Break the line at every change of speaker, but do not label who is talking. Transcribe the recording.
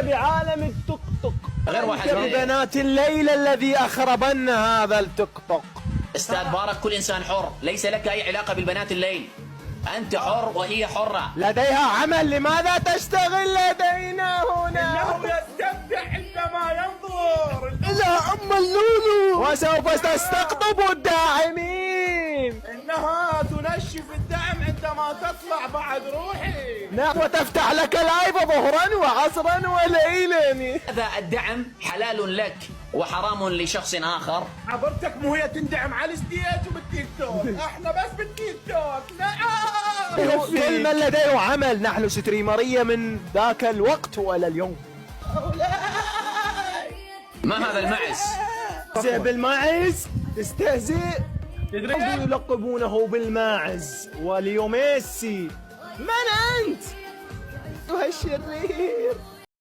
بعالم التوك توك.
غير واحد
ببنات الليل الذي أخربن هذا التوك توك.
استاذ بارك، كل انسان حر، ليس لك اي علاقه بالبنات الليل. انت حر وهي حره.
لديها عمل، لماذا تشتغل لدينا هنا؟
إنه يستمتع عندما ينظر.
إلى أم اللولو، وسوف تستقطب الداعمين.
إنها تنشف الدعم عندما تطلع بعد روحي.
نعم، وتفتح لك لايف ظهرا وعصرا وليلا.
هذا الدعم حلال لك وحرام لشخص اخر.
عبرتك مو هي تندعم على الستيج وبالتيك توك. احنا بس بالتيك توك. نعم.
كل من لديه عمل. نحن ستريمرية من ذاك الوقت ولا اليوم.
ما هذا المعز؟
تستهزئ بالماعز؟ تستهزئ؟ يلقبونه بالماعز وليو ميسي. من أنت؟ أيها الشرير.